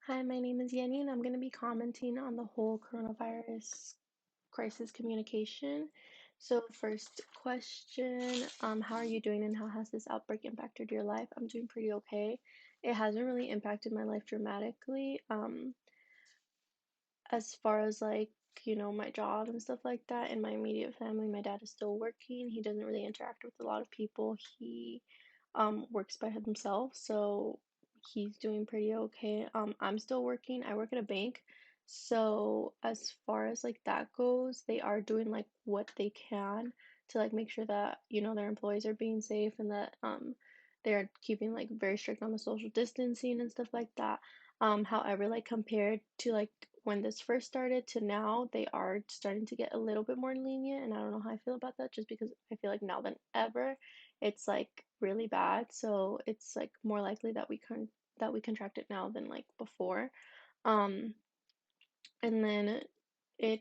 Hi, my name is Yenny, and I'm going to be commenting on the whole coronavirus crisis communication. So, first question, how are you doing and how has this outbreak impacted your life? I'm doing pretty okay. It hasn't really impacted my life dramatically. As far as my job and stuff like that, in my immediate family, my dad is still working. He doesn't really interact with a lot of people. He works by himself, so he's doing pretty okay. I'm still working. I work at a bank. So as far as that goes, they are doing what they can to make sure that, their employees are being safe and that they're keeping very strict on the social distancing and stuff like that. However, compared to when this first started to now, they are starting to get a little bit more lenient, and I don't know how I feel about that just because I feel like now than ever it's really bad. So it's more likely that we contract it now than before. Um, and then it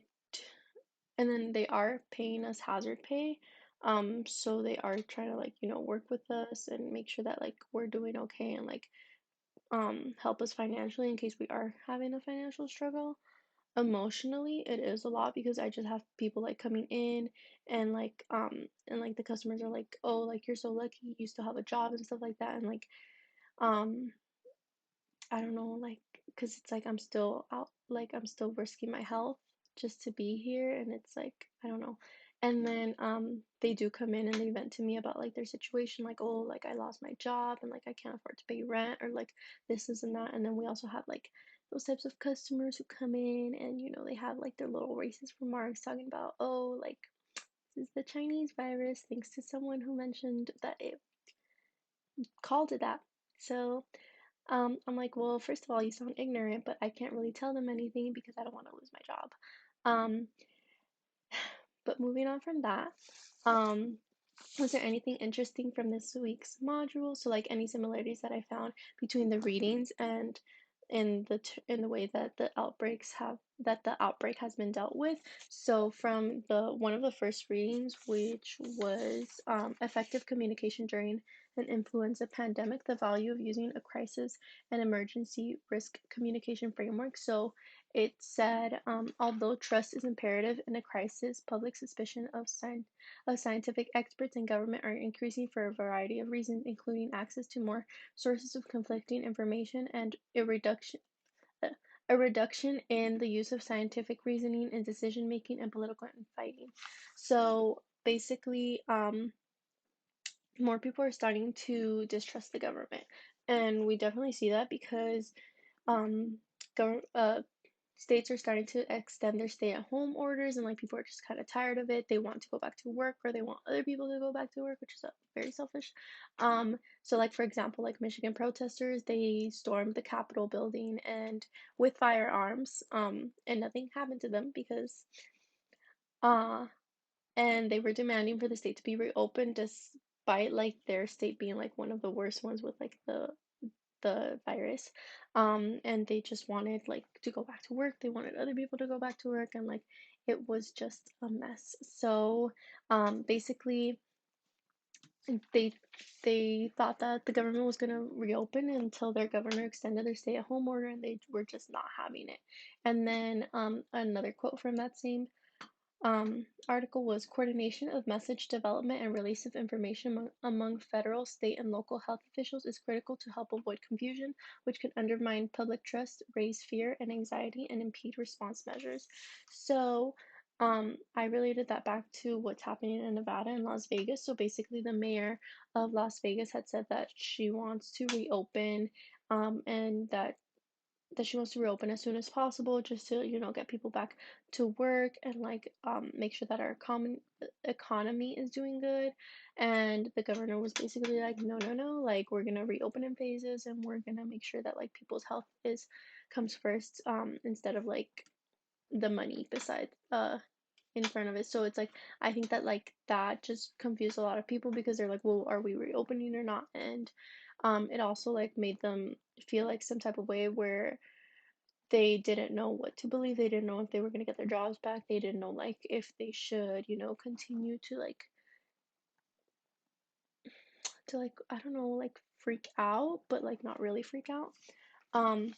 and then they are paying us hazard pay. So they are trying to work with us and make sure that we're doing okay and help us financially in case we are having a financial struggle. Emotionally, it is a lot because I just have people coming in and the customers are like, "Oh, you're so lucky you still have a job," and stuff like that. And um I don't know, because it's I'm still out, I'm still risking my health just to be here, and it's I don't know. And then they do come in and they vent to me about their situation, "Oh, I lost my job and I can't afford to pay rent," or this and that. And then we also have those types of customers who come in and they have their little racist remarks talking about, "Oh, this is the Chinese virus," thanks to someone who mentioned that it called it that. So I'm like, well, first of all, you sound ignorant, but I can't really tell them anything because I don't want to lose my job. Um, but moving on from that, um, was there anything interesting from this week's module? So, any similarities that I found between the readings and in the way that the outbreak has been dealt with. So, from the one of the first readings, which was effective communication during an influenza pandemic, the value of using a crisis and emergency risk communication framework. So, it said, although trust is imperative in a crisis, public suspicion of scientific experts and government are increasing for a variety of reasons, including access to more sources of conflicting information and uh, a reduction in the use of scientific reasoning in decision making and political infighting. So basically, more people are starting to distrust the government, and we definitely see that because um, gov- uh, states are starting to extend their stay-at-home orders, and people are just kind of tired of it. They want to go back to work, or they want other people to go back to work, which is very selfish. So for example, Michigan protesters, they stormed the Capitol building and with firearms, and nothing happened to them because uh and they were demanding for the state to be reopened despite their state being one of the worst ones with the virus. And they just wanted to go back to work. They wanted other people to go back to work, and it was just a mess. So basically they they thought that the government was going to reopen until their governor extended their stay-at-home order, and they were just not having it. And then another quote from that same article was coordination of message development and release of information among federal, state, and local health officials is critical to help avoid confusion, which can undermine public trust, raise fear and anxiety, and impede response measures. So, I related that back to what's happening in Nevada and Las Vegas. So basically, the mayor of Las Vegas had said that she wants to reopen, and that she wants to reopen as soon as possible just to get people back to work and make sure that our common economy is doing good. And the governor was basically like, no, no, no, we're gonna reopen in phases, and we're gonna make sure that people's health is comes first, instead of the money beside in front of it. So it's I think that that just confused a lot of people because they're like, well, are we reopening or not? And it also made them feel some type of way where they didn't know what to believe. They didn't know if they were going to get their jobs back. They didn't know if they should, continue to I don't know, freak out, but not really freak out. Um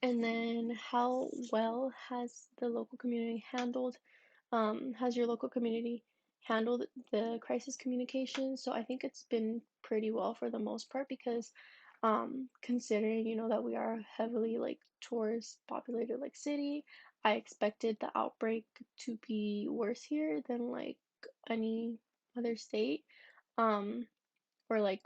And then how well has your local community handled the crisis communication? So I think it's been pretty well for the most part because considering, that we are a heavily like tourist populated like city, I expected the outbreak to be worse here than like any other state. Um, or like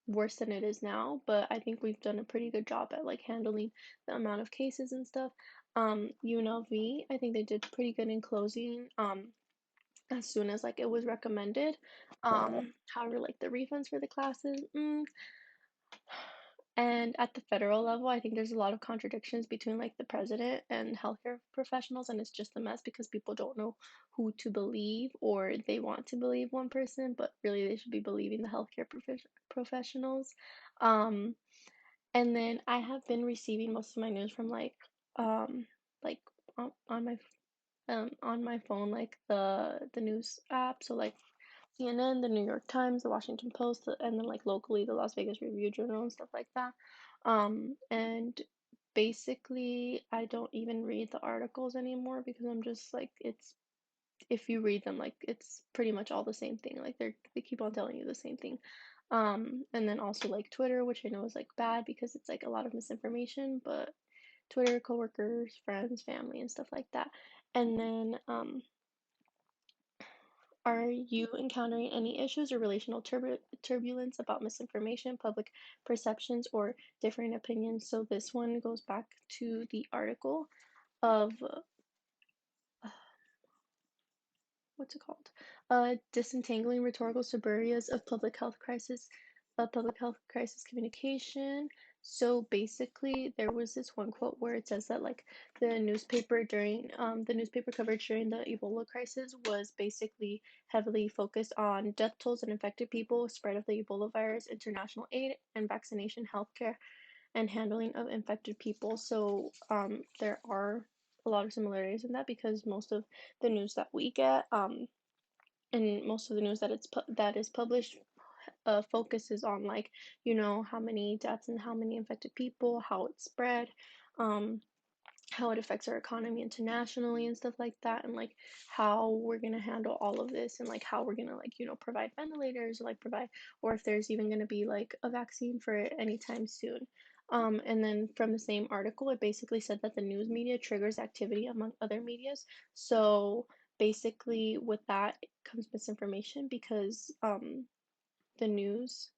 worse than it is now, but I think we've done a pretty good job at like handling the amount of cases and stuff. UNLV, I think they did pretty good in closing as soon as like it was recommended. However, like the refunds for the classes, and at the federal level, I think there's a lot of contradictions between like the president and healthcare professionals, and it's just a mess because people don't know who to believe, or they want to believe one person, but really they should be believing the healthcare professionals. Um, and then I have been receiving most of my news from like on my phone, like the news app, so like CNN, the New York Times, the Washington Post, and then like locally the Las Vegas Review Journal and stuff like that. And basically I don't even read the articles anymore because I'm just like it's if you read them like it's pretty much all the same thing. Like they keep on telling you the same thing. And then also like Twitter, which I know is like bad because it's like a lot of misinformation, but Twitter, coworkers, friends, family, and stuff like that. And then are you encountering any issues or relational turbulence about misinformation, public perceptions, or differing opinions? So this one goes back to the article of what's it called? Disentangling rhetorical suburias of public health crisis communication. So basically, there was this one quote where it says that like the newspaper coverage during the Ebola crisis was basically heavily focused on death tolls and infected people, spread of the Ebola virus, international aid, and vaccination, healthcare, and handling of infected people. So there are a lot of similarities in that because most of the news that we get, and most of the news that is published, focuses on like how many deaths and how many infected people, how it's spread, um, how it affects our economy internationally and stuff like that, and like how we're gonna handle all of this, and like how we're gonna like provide ventilators, or like provide, or if there's even gonna be like a vaccine for it anytime soon. And then from the same article, it basically said that the news media triggers activity among other medias. So basically, with that comes misinformation because the news,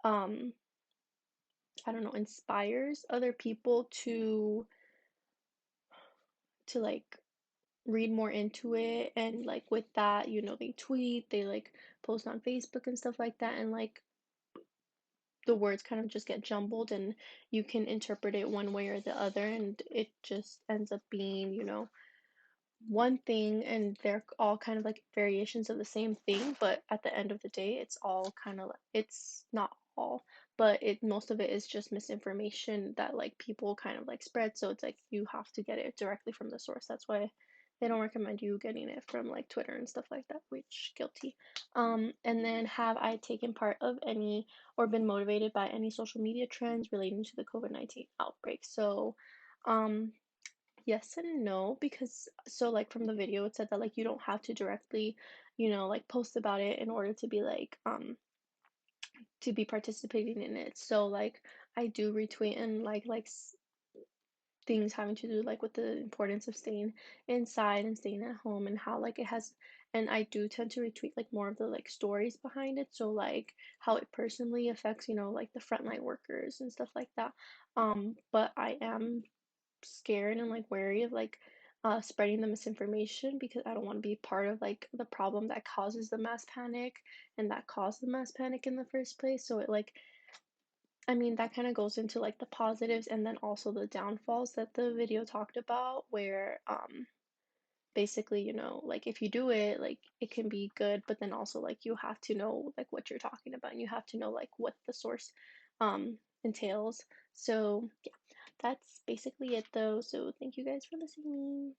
um, I don't know, inspires other people to like read more into it, and like with that they tweet, they like post on Facebook and stuff like that, and like the words kind of just get jumbled and you can interpret it one way or the other, and it just ends up being one thing, and they're all kind of like variations of the same thing, but at the end of the day it's all kind of like, it's not all, but it most of it is just misinformation that like people kind of like spread, so it's like you have to get it directly from the source. That's why they don't recommend you getting it from like Twitter and stuff like that, which guilty. And then have I taken part of any or been motivated by any social media trends relating to the COVID-19 outbreak? So um yes and no, because so like from the video it said that like you don't have to directly, like post about it in order to be like to be participating in it. So like I do retweet and things having to do like with the importance of staying inside and staying at home, and how like it has, and I do tend to retweet like more of the like stories behind it, so like how it personally affects, like the frontline workers and stuff like that. But I am scared and like wary of like spreading the misinformation because I don't want to be part of like the problem that causes the mass panic and that caused the mass panic in the first place. So it like, I mean, that kind of goes into like the positives and then also the downfalls that the video talked about, where basically, like if you do it, like it can be good, but then also like you have to know like what you're talking about, and you have to know like what the source entails. So yeah, that's basically it though. So thank you guys for listening.